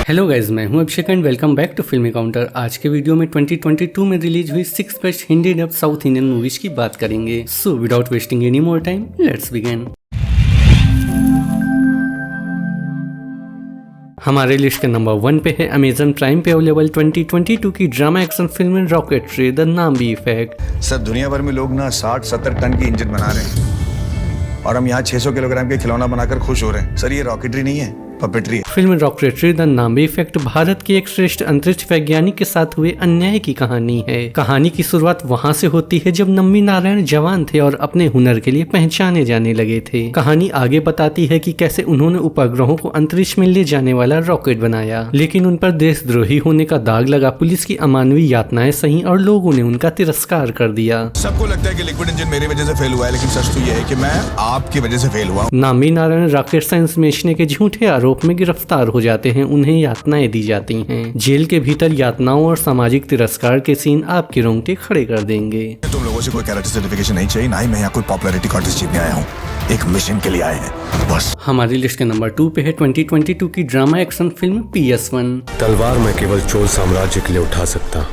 Hello guys, मैं हूं अभिषेक and welcome back to फिल्मी काउंटर। आज के वीडियो में 2022 में रिलीज हुई 6 best Hindi dub south Indian movies की बात करेंगे। So without wasting any more time, let's begin. हमारे लिस्ट के नंबर 1 पे है अमेजन प्राइम पे अवेलेबल 2022 की drama action film rocketry the Nambi effect. Sir, दुनिया भर में लोग ना 60-70 टन की इंजन बना रहे हैं और हम यहाँ 600 किलोग्राम के खिलौना बनाकर खुश हो रहे हैं। सर, ये रॉकेटरी नहीं है, पपेट्री है। Film rocketry the Nambi effect Bharat के एक श्रेष्ठ अंतरिक्ष वैज्ञानिक के साथ हुए अन्याय की कहानी है। कहानी की शुरुआत वहाँ से होती है जब नम्बी नारायण जवान थे और अपने हुनर के लिए पहचाने जाने लगे थे। कहानी आगे बताती है कि कैसे उन्होंने उपग्रहों को अंतरिक्ष में ले जाने वाला रॉकेट बनाया, लेकिन उन पर देशद्रोही होने का दाग लगा, पुलिस की अमानवीय यातनाएं सही और लोगों ने उनका तिरस्कार कर दिया। सबको लगता है कि लिक्विड इंजन मेरी वजह से फेल हुआ है, लेकिन सच तो ये है कि मैं आपकी वजह से फेल हुआ। नम्बी नारायण रॉकेट साइंस बेचने के झूठे आरोप में गिरफ्तार हो जाते हैं। उन्हें यातनाएं दी जाती हैं। जेल के भीतर यातनाओं और सामाजिक तिरस्कार के सीन आपके रोंगटे खड़े कर देंगे। तुम लोगों से कोई कैरेक्टर सर्टिफिकेशन नहीं चाहिए, ना ही मैं यहाँ कोई पॉपुलैरिटी कॉन्टेस्ट जीतने आया हूँ। एक मिशन के लिए आए हैं बस। हमारी लिस्ट के नंबर 2 पे है 2022 की ड्रामा एक्शन फिल्म PS1। तलवार मैं केवल चोल साम्राज्य के लिए उठा सकता।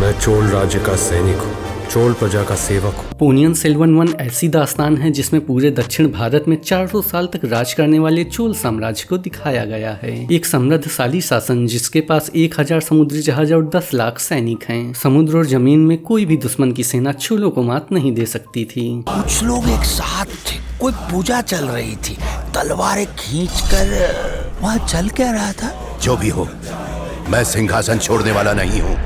मैं चोल राज्य का सैनिक हूँ, चोल प्रजा का सेवक हूँ। पोनियन सेल्वन वन ऐसी दास्तान है जिसमें पूरे दक्षिण भारत में 400 साल तक राज करने वाले चोल साम्राज्य को दिखाया गया है। एक समृद्धशाली शासन जिसके पास 1000 समुद्री जहाज और 10 लाख सैनिक हैं। समुद्र और जमीन में कोई भी दुश्मन की सेना चोलों को मात नहीं दे सकती थी। कुछ लोग एक साथ थे, कोई पूजा चल रही थी, तलवारें खींचकर वहाँ चल क्या रहा था। जो भी हो, मैं सिंहासन छोड़ने वाला नहीं हूँ।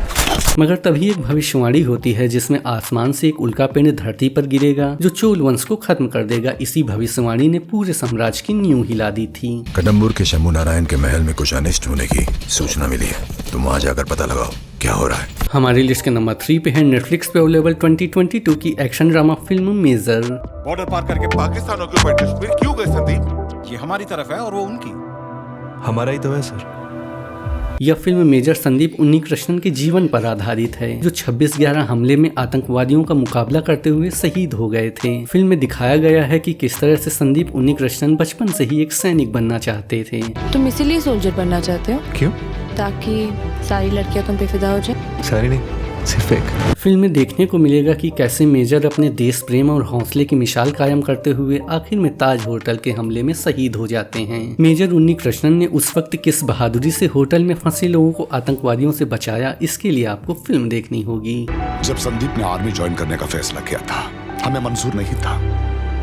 मगर तभी एक भविष्यवाणी होती है जिसमें आसमान से एक उल्का पिंड धरती पर गिरेगा जो चोल वंश को खत्म कर देगा। इसी भविष्यवाणी ने पूरे साम्राज्य की नींव हिला दी थी। कदम्बुर के शंभू नारायण के महल में कुछ अनिष्ट होने की सूचना मिली है। तुम वहाँ जाकर पता लगाओ क्या हो रहा है। हमारी लिस्ट के नंबर 3 पे है नेटफ्लिक्स पे अवेलेबल 2022 की action drama film Major. Border पार करके पाकिस्तान ऑक्युपाइड कश्मीर क्यों गए संदीप? ये हमारी तरफ है और वो उनकी। हमारा ही तो है सर। यह फिल्म मेजर संदीप उन्नीकृष्णन के जीवन पर आधारित है, जो 26/11 हमले में आतंकवादियों का मुकाबला करते हुए शहीद हो गए थे। फिल्म में दिखाया गया है कि किस तरह से संदीप उन्नीकृष्णन बचपन से ही एक सैनिक बनना चाहते थे। तुम इसीलिए सोल्जर बनना चाहते हो? क्यों? ताकि सारी लड़कियां तुम पे फिदा हो जाए। सारी नहीं, सिर्फ एक। फिल्म में देखने को मिलेगा कि कैसे मेजर अपने देश प्रेम और हौसले की मिसाल कायम करते हुए आखिर में ताज होटल के हमले में शहीद हो जाते हैं। मेजर उन्नीकृष्णन ने उस वक्त किस बहादुरी से होटल में फंसे लोगों को आतंकवादियों से बचाया, इसके लिए आपको फिल्म देखनी होगी। जब संदीप ने आर्मी ज्वाइन करने का फैसला किया था, हमें मंजूर नहीं था।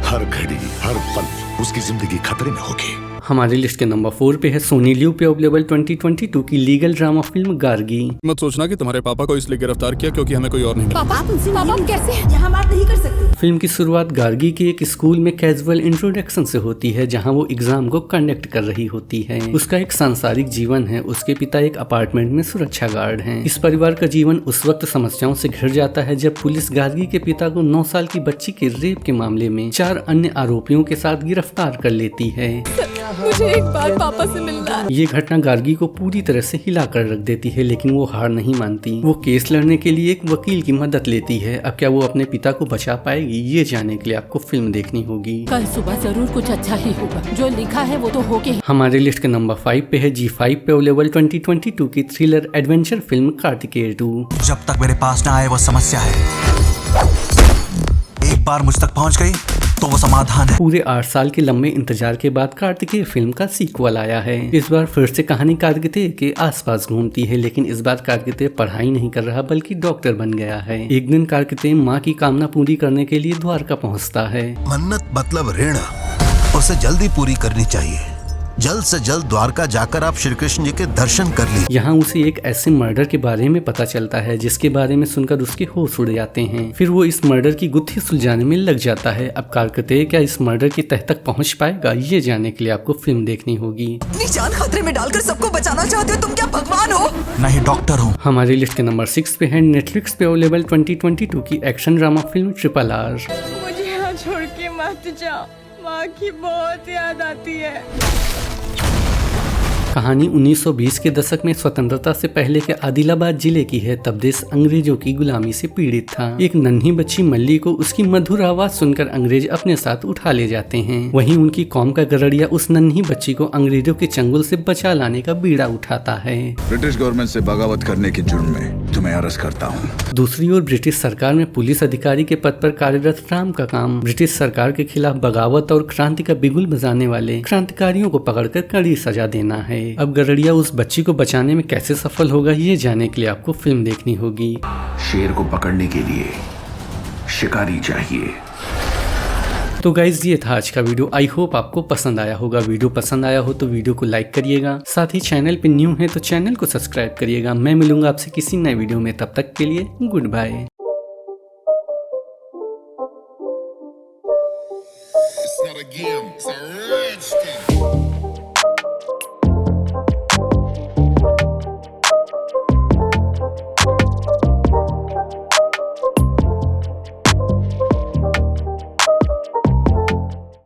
हर घड़ी हर पल उसकी जिंदगी खतरे में होगी। हमारी लिस्ट के नंबर 4 पे है सोनी लिव पे अवेलेबल 2022 की लीगल ड्रामा फिल्म गार्गी। मत सोचना कि तुम्हारे पापा को इसलिए गिरफ्तार किया क्योंकि हमें कोई और नहीं मिला। पापा कैसे यहाँ बात नहीं कर सकते। फिल्म की शुरुआत गार्गी के एक स्कूल में कैजुअल इंट्रोडक्शन से होती है, जहां वो एग्जाम को कंडक्ट कर रही होती है। उसका एक सांसारिक जीवन है। उसके पिता एक अपार्टमेंट में सुरक्षा गार्ड हैं। इस परिवार का जीवन उस वक्त समस्याओं से घिर जाता है जब पुलिस गार्गी के पिता को 9 साल की बच्ची के रेप के मामले में 4 अन्य आरोपियों के साथ गिरफ्तार कर लेती है। मुझे एक बार पापा से मिलना है। ये घटना गार्गी को पूरी तरह से हिला कर रख देती है, लेकिन वो हार नहीं मानती। वो केस लड़ने के लिए एक वकील की मदद लेती है। अब क्या वो अपने पिता को बचा पाएगी, ये जानने के लिए आपको फिल्म देखनी होगी। कल सुबह जरूर कुछ अच्छा ही होगा। जो लिखा है वो तो होके। हमारे लिस्ट के नंबर 5 पे है G5 पे अवेलेबल 2022 की थ्रिलर एडवेंचर फिल्म कार्तिकेय 2। जब तक मेरे पास ना आए वो समस्या है, एक बार मुझ तक पहुंच गई तो वो समाधान है। पूरे 8 साल के लंबे इंतजार के बाद कार्तिकेय फिल्म का सीक्वल आया है। इस बार फिर से कहानी कार्तिकेय के आसपास घूमती है, लेकिन इस बार कार्तिकेय पढ़ाई नहीं कर रहा बल्कि डॉक्टर बन गया है। एक दिन कार्तिकेय माँ की कामना पूरी करने के लिए द्वारका पहुँचता है। मन्नत मतलब ऋण, उसे जल्दी पूरी करनी चाहिए। जल्द से जल्द द्वारका जाकर आप श्री कृष्ण जी के दर्शन कर लीजिए। यहाँ उसे एक ऐसे मर्डर के बारे में पता चलता है जिसके बारे में सुनकर उसके होश उड़ जाते हैं। फिर वो इस मर्डर की गुत्थी सुलझाने में लग जाता है। अब कार्तिकेय क्या इस मर्डर की तह तक पहुँच पाएगा, ये जानने के लिए आपको फिल्म देखनी होगी। अपनी जान खतरे में डालकर सबको बचाना चाहते हो, तुम क्या भगवान हो? नहीं, डॉक्टर हूँ। हमारी लिस्ट के नंबर 6 पे है नेटफ्लिक्स पे अवेलेबल 2022 की एक्शन ड्रामा फिल्म RRR। मुझे यहाँ छोड़ के मत जाओ, माँ की बहुत याद आती है। कहानी 1920 के दशक में स्वतंत्रता से पहले के आदिलाबाद जिले की है। तब देश अंग्रेजों की गुलामी से पीड़ित था। एक नन्ही बच्ची मल्ली को उसकी मधुर आवाज सुनकर अंग्रेज अपने साथ उठा ले जाते हैं। वहीं उनकी कौम का गरड़िया उस नन्ही बच्ची को अंग्रेजों के चंगुल से बचा लाने का बीड़ा उठाता है। ब्रिटिश गवर्नमेंट से बगावत करने के जुर्म में तुम्हें अरेस्ट करता हूँ। दूसरी ओर ब्रिटिश सरकार में पुलिस अधिकारी के पद पर कार्यरत राम का काम ब्रिटिश सरकार के खिलाफ बगावत और क्रांति का बिगुल बजाने वाले क्रांतिकारियों को पकड़कर कड़ी सजा देना है। अब गरड़िया उस बच्ची को बचाने में कैसे सफल होगा, ये जानने के लिए आपको फिल्म देखनी होगी। शेर को पकड़ने के लिए शिकारी चाहिए। तो गाइज ये था आज का वीडियो। आई होप आपको पसंद आया होगा। वीडियो पसंद आया हो तो वीडियो को लाइक करिएगा। साथ ही चैनल पे न्यू है तो चैनल को सब्सक्राइब करिएगा। मैं मिलूंगा आपसे किसी नए वीडियो में, तब तक के लिए goodbye. It's not a game, it's a